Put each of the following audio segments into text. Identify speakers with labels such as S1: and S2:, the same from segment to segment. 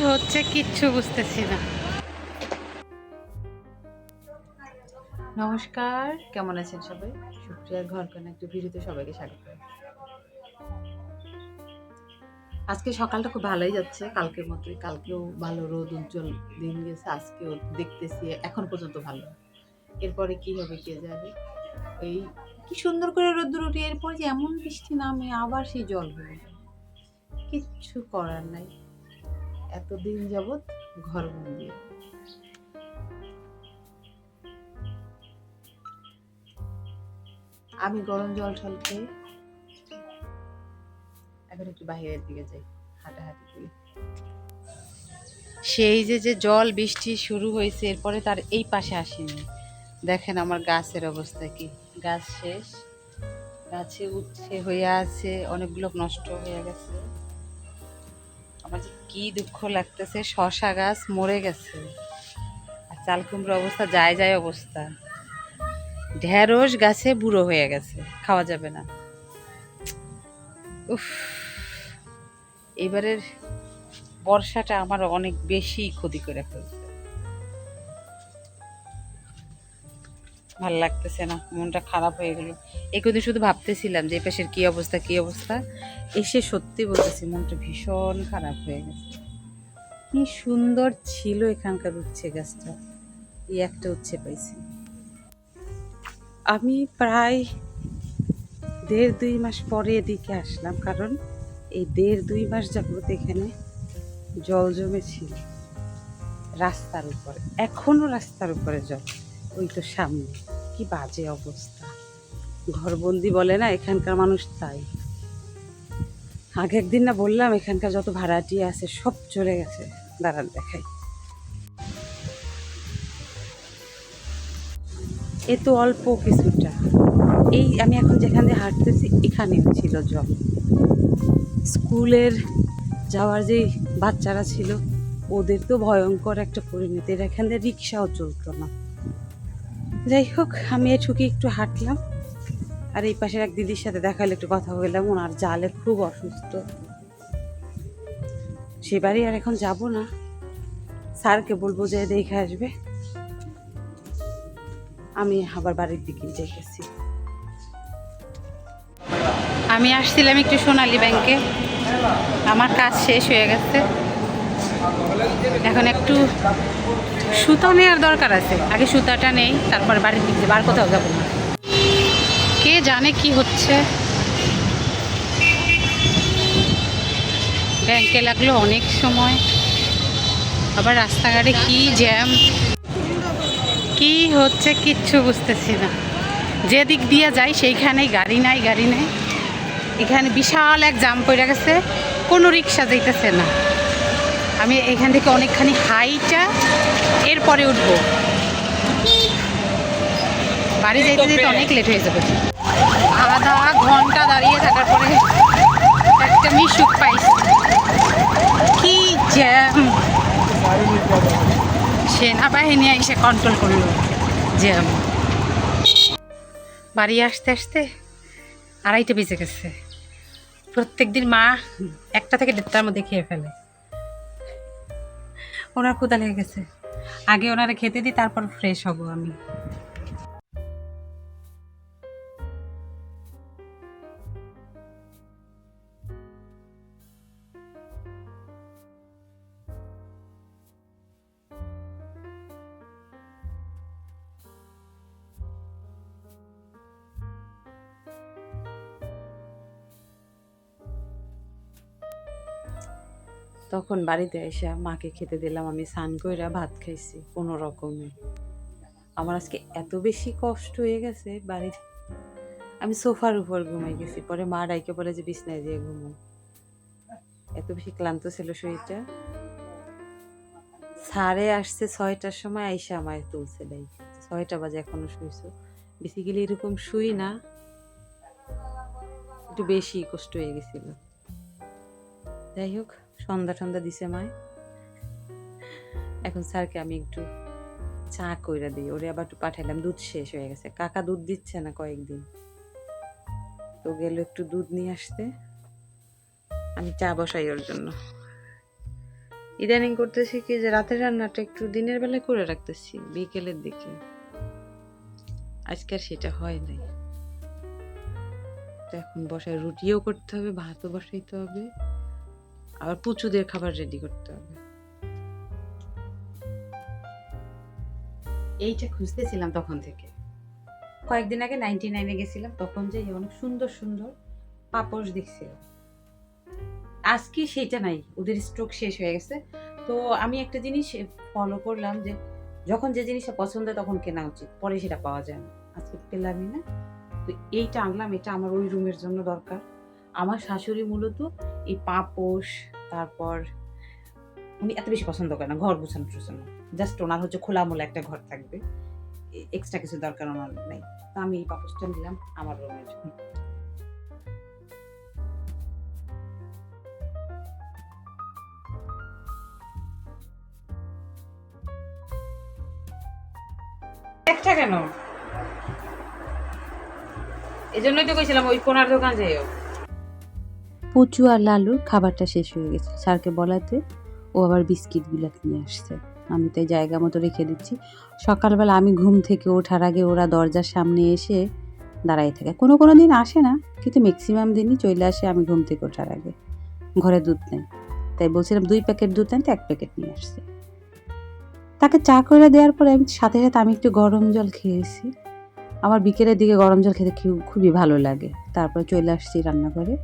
S1: হচ্ছে কিচ্ছু বুঝতেছি না।
S2: নমস্কার, কেমন আছেন সবাই? সুপ্রিয়ার ঘর একটা ভিডিওতে সবাইকে স্বাগত। আজকে সকালটা খুব ভালোই যাচ্ছে, কালকের মতোই। কালকেও ভালো রোদ উজ্জ্বল দিন গেছে, আজকেও দেখতেছি এখন পর্যন্ত ভালো। এরপরে কি হবে কে জানে। এই কি সুন্দর করে রোদ্দুর উঠে এরপরে যে এমন বৃষ্টি নামে আবার সেই জল হয়ে যায়, কিচ্ছু করার নাই। এতদিন যাবৎ ঘর বন্দি। আমি গরম জল ঠল খেয়ে এখন একটু বাইরের দিকে যাই, হাঁটাহাঁটি করি।
S1: সেই যে যে জল বৃষ্টি শুরু হয়েছে, এরপরে তার এই পাশে আসেনি। দেখেন আমার গাছের অবস্থা কি, গাছ শেষ, গাছে উচ্ছে হয়ে আছে, অনেকগুলো নষ্ট হয়ে গেছে। আমার যে কি দুঃখ লাগতেছে, শশা গাছ মরে গেছে, আর চাল কুমড়োর অবস্থা যায় যায় অবস্থা। ঢেঁড়স গাছে বুড়ো হয়ে গেছে, খাওয়া যাবে না। উফ, এবারের বর্ষাটা আমার অনেক বেশি ক্ষতি করে ফেলছে। ভাল লাগতেছে না, মনটা খারাপ হয়ে গেল। একদিন শুধু ভাবতেছিলাম যে পাশের কি অবস্থা কি অবস্থা, এসে সত্যি বলতেছি মনটা ভীষণ খারাপ হয়ে গেছে। কি সুন্দর ছিল এখানকার উচ্ছে গাছটা, এই একটা উচ্ছে পাইছি। আমি প্রায় 1.5-2 মাস পরে এদিকে আসলাম, কারণ এই 1.5-2 মাস যাবত এখানে জল জমেছিল রাস্তার উপরে, এখনো রাস্তার উপরে জল। ওই তো সামনে, কি বাজে অবস্থা। ঘরবন্দি বলে না এখানকার মানুষ, তাই। আগে একদিন না বললাম এখানকার যত ভাড়াটিয়া আছে সব চলে গেছে, দাঁড়ান দেখাই। এ তো অল্প কিছুটা, এই আমি এখন যেখানে হাঁটতেছি এখানেও ছিল জল। স্কুলের যাওয়ার যে বাচ্চারা ছিল ওদের তো ভয়ঙ্কর একটা পরিণতি, এখান থেকে রিক্সাও চলতো না। যাই হোক, আমি এটুকু একটু হাঁটলাম, আর এই পাশের এক দিদির সাথে দেখা হলে একটু কথা বললাম। ওনার জালে খুব অসুস্থ, সে বাড়ি আর এখন যাব না, স্যারকে বলবো যে দেখে আসবে। আমি আবার বাড়ির দিকেই যাইতেছি। আমি আসছিলাম একটু সোনালী ব্যাংকে, আমার কাজ শেষ হয়ে গেছে, এখন একটু সুতা নেওয়ার দরকার আছে। আগে সুতাটা নেই, তারপর বাড়ির দিকে বার কোথাও যাবো না। কে জানে কি হচ্ছে, ব্যাংকে লাগলো অনেক সময়, আবার রাস্তাঘাটে কি জ্যাম, কি হচ্ছে কিচ্ছু বুঝতেছি না। যেদিক দিয়ে যাই সেইখানেই গাড়ি নাই গাড়ি নাই। এখানে বিশাল এক জাম পড়ে গেছে, কোনো রিক্সা যাইতেছে না। আমি এখান থেকে অনেকখানি হাইটা এরপরে উঠবো, বাড়ি যাইতে যেতে অনেক লেট হয়ে যাবে। আধা ঘন্টা দাঁড়িয়ে থাকার পরে একটা মিশুক পাইছি, কি জ্যাম। সেনাবাহিনী এসে কন্ট্রোল করলো জ্যাম। বাড়ি আসতে আসতে 2:30 বেজে গেছে। প্রত্যেকদিন মা 1টা থেকে 1:30টার মধ্যে খেয়ে ফেলে। ওনার ক্ষুধা লেগে গেছে, আগে ওনারা খেতে দিই, তারপর ফ্রেশ হব আমি। তখন বাড়িতে এসে মাকে খেতে দিলাম, আমি স্নান কইরা ভাত খাইছি কোনো রকমে। আমার আজকে এত বেশি কষ্ট হয়ে গেছে বাড়ির, আমি সোফার উপর ঘুমাই গেছি, পরে মা ডাইকে বলে যে বিছনায় দিয়ে ঘুমো, এত বেশি ক্লান্ত ছিল শরীরটা। সাড়ে আসছে 6টার সময়, আইসা আমায় তুলছে, ডাই 6টা বাজে এখনো শুইছো। বেসিক্যালি এরকম শুই না, একটু বেশি কষ্ট হয়ে গেছিল। যাই হোক, সন্ধ্যা টন্ধা দিছে মায়। এখন স্যারকে আমি একটু চা কইরা দিই, ওরে আবার একটু পাঠাইলাম, দুধ শেষ হয়ে গেছে, কাকা দুধ দিচ্ছে না কয়েকদিন, তো গেল একটু দুধ নিয়ে আসতে, আমি চা বসাই ওর জন্য। ইদানিং করতেছি কি যে রাতের রান্নাটা একটু দিনের বেলায় করে রাখতেছি বিকেলের দিকে। আজকে আর সেটা হয় নাই। তো এখন বসায় রুটিও করতে হবে, ভাতও বসাইতে হবে, আবার পুচুদের খাবার রেডি করতে হবে। এইটা খুঁজতেছিলাম তখন থেকে, কয়েকদিন আগে 99-এ গেছিলাম, তখন যে অনেক সুন্দর সুন্দর পাপোশ দেখছিলাম। আজকে সেটা নাই, ওদের স্টক শেষ হয়ে গেছে। তো আমি একটা জিনিস ফলো করলাম যে যখন যে জিনিসটা পছন্দ হয় তখন কেনা উচিত, পরে সেটা পাওয়া যায় না। আজকে পেলামই না, তো এইটা আনলাম। এটা আমার ওই রুমের জন্য দরকার। আমার শাশুড়ি মূলত এই পাপোশ, তারপর উনি এত বেশি পছন্দ করে না ঘর গুছানো টুছানো, জাস্ট ওনার হচ্ছে খোলামোলা একটা ঘর থাকবে, এক্সট্রা কিছু দরকার ওনার নেই। তো আমি এই পাপোশটা নিলাম আমার রুমের জন্য। একটা কেন, এই জন্যই তো কইছিলাম ওই কোনার দোকান যাইও। পুচু আর লালুর খাবারটা শেষ হয়ে গেছে, স্যারকে বলাতে ও আবার বিস্কিটগুলো নিয়ে আসছে। আমি তাই জায়গা মতো রেখে দিচ্ছি। সকালবেলা আমি ঘুম থেকে ওঠার আগে ওরা দরজার সামনে এসে দাঁড়াই থাকে। কোনো কোনো দিন আসে না, কিন্তু ম্যাক্সিমাম দিনই চলে আসে আমি ঘুম থেকে ওঠার আগে। ঘরে দুধ নেই, তাই বলছিলাম 2 প্যাকেট দুধ আনতে, 1 প্যাকেট নিয়ে আসছে। তাকে চা করে দেওয়ার পরে আমি সাথে সাথে আমি একটু গরম জল খেয়েছি। আমার বিকেলের দিকে গরম জল খেতে খুবই ভালো লাগে। তারপর চলে আসছি রান্নাঘরে।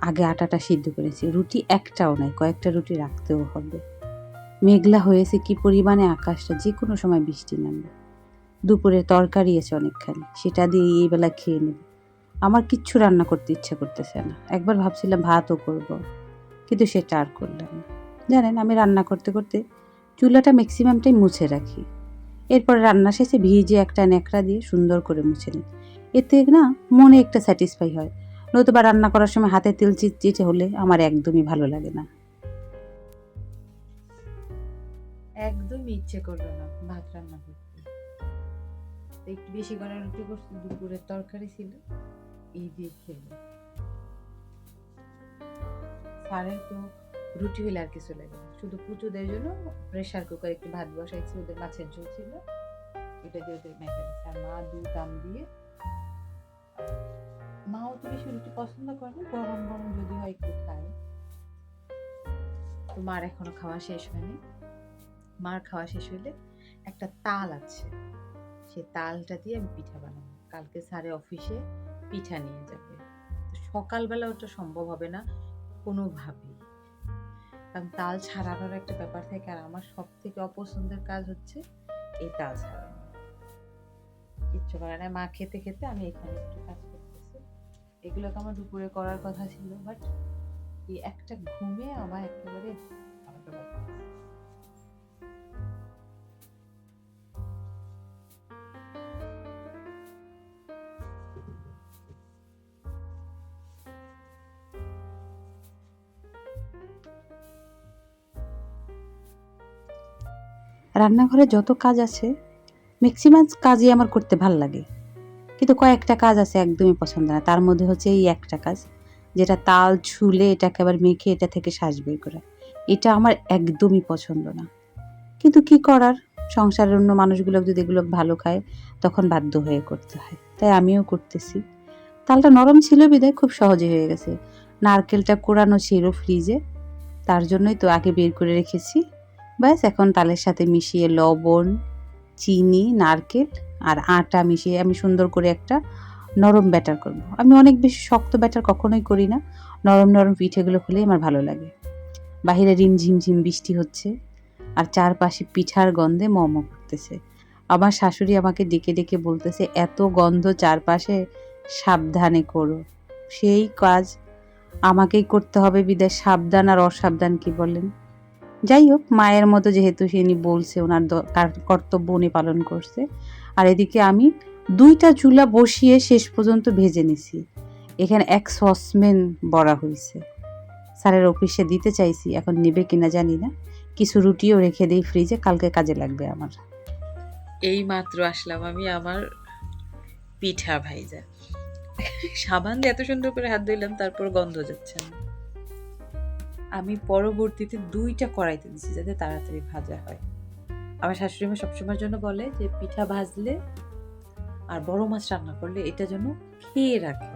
S1: আগে আটাটা সিদ্ধ করেছি, রুটি একটাও নাই, কয়েকটা রুটি রাখতেও হবে। মেঘলা হয়েছে কি পরিমাণে আকাশটা, যে কোনো সময় বৃষ্টি নামবে। দুপুরে তরকারি আছে অনেকখানি, সেটা দিয়ে এই বেলা খেয়ে নেব। আমার কিচ্ছু রান্না করতে ইচ্ছা করতেছে না। একবার ভাবছিলাম ভাতও করব, কিন্তু সেটা আর করলাম না। জানেন, আমি রান্না করতে করতে চুলাটা ম্যাক্সিমামটাই মুছে রাখি। এরপর রান্না শেষে ভিজে একটা ন্যাকড়া দিয়ে সুন্দর করে মুছে নিই। এতে না মনে একটা স্যাটিসফাই হয়। নতুবা রান্না করার সময় হাতে তেল চিটচিটে হলে আমার একদমই ভালো লাগে না। একদমই ইচ্ছে করবে না ভাত রান্না করতে। একটু বেশি করে রুটি করছি, দুপুরের তরকারি ছিল, এই দিয়ে খেলো। স্যারের তো রুটি হইলে আর কিছু লাগে না, শুধু পুচুদের জন্য প্রেশার কুকার একটু ভাত বসাইছি, ওদের মাছের ঝোল ছিল, এটা দিয়ে ওদের মেখে দিচ্ছি। আর মা দুধ আম দিয়ে, মাও তো বেশি রুটি পছন্দ করে না, গরম গরম যদি হয় একটু খায়। তো মার এখনো খাওয়া শেষ হয়নি। মার খাওয়া শেষ হইলে একটা তাল আছে, সে তালটা দিয়ে আমি পিঠা বানাবো। কালকে স্যারে অফিসে পিঠা নিয়ে যাবে, সকালবেলা ওটা সম্ভব হবে না কোনোভাবেই, কারণ তাল ছাড়ানোর একটা ব্যাপার থাকে। আর আমার সব থেকে অপছন্দের কাজ হচ্ছে এই তাল ছাড়ানো। কিচ্ছু করে না, মা খেতে খেতে আমি এখানে একটু কাজ করতেছি। এগুলো তো আমার দুপুরে করার কথা ছিল, বাট এই একটা ঘুমে আমার একেবারে রান্নাঘরে যত কাজ আছে ম্যাক্সিমাম কাজই আমার করতে ভাল লাগে, কিন্তু কয়েকটা কাজ আছে একদমই পছন্দ না। তার মধ্যে হচ্ছে এই একটা কাজ, যেটা তাল ছুলে এটাকে আবার মেখে এটা থেকে শ্বাস বের করা, এটা আমার একদমই পছন্দ না। কিন্তু কি করার, সংসারের অন্য মানুষগুলো যদি এগুলো ভালো খায় তখন বাধ্য হয়ে করতে হয়, তাই আমিও করতেছি। তালটা নরম ছিল বিধায় খুব সহজে হয়ে গেছে। নারকেলটা কোরানো ছিল ফ্রিজে, তার জন্যই তো আগে বের করে রেখেছি। ব্যাস এখন তালের সাথে মিশিয়ে লবণ, চিনি, নারকেল আর আটা মিশিয়ে আমি সুন্দর করে একটা নরম ব্যাটার করব। আমি অনেক বেশি শক্ত ব্যাটার কখনোই করি না, নরম নরম পিঠেগুলো হলেই আমার ভালো লাগে। বাহিরে রিমঝিমঝিম বৃষ্টি হচ্ছে, আর চারপাশে পিঠার গন্ধে মম করতেছে। আমার শাশুড়ি আমাকে ডেকে ডেকে বলতেছে, এত গন্ধ চারপাশে, সাবধানে করো। সেই কাজ আমাকেই করতে হবে বিদায় সাবধান আর অসাবধান কি বলেন। যাই হোক, মায়ের মতো যেহেতু তিনি বলছে, ওনার কর্তব্য উনি পালন করছে। আর এদিকে আমি 2টা চুলা বসিয়ে শেষ পর্যন্ত ভেজে নিছি। এখানে 1 সসপ্যান বড়া হয়েছে, স্যারের অফিসে দিতে চাইছি, এখন নেবে কিনা জানি না। কিছু রুটিও রেখে দিই ফ্রিজে, কালকে কাজে লাগবে আমার। এই মাত্র আসলাম আমি আমার পিঠা ভাইজা, সাবান দিয়ে এত সুন্দর করে হাত ধুইলাম, তারপর গন্ধ যাচ্ছে না।
S3: আমি পরবর্তীতে 2টা কড়াইতে দিছি যাতে তাড়াতাড়ি ভাজা হয়। আমার শাশুড়ি মা সবসময়ের জন্য বলে যে পিঠা ভাজলে আর বড় মাছ রান্না করলে এটা যেন খেয়ে রাখে।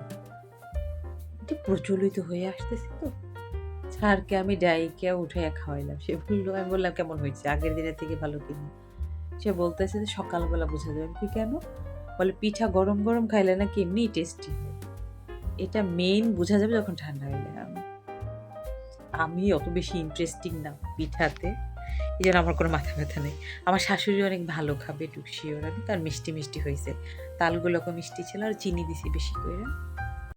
S3: এটা প্রচলিত হয়ে আসতেছে তো। স্যারকে আমি ডাইকে উঠাইয়া খাওয়াইলাম। সে বললো, আমি বললাম কেমন হয়েছে? আগের দিনের থেকে ভালো কিনা? সে বলতেছে যে সকালবেলা বোঝা যাবে। আমি কই কেন? বলে পিঠা গরম গরম খাইলে নাকি এমনিই টেস্টি হয়। এটা মেইন বোঝা যাবে যখন ঠান্ডা হইলে। আমি অত বেশি ইন্টারেস্টিং না পিঠাতে, এই জন্য আমার কোনো মাথা ব্যথা নেই। আমার শাশুড়ি অনেক ভালো খাবে, এটুকু শিওর আমি। তার মিষ্টি মিষ্টি হয়েছে, তালগুলোকে মিষ্টি ছিল আর চিনি দিছি বেশি করে।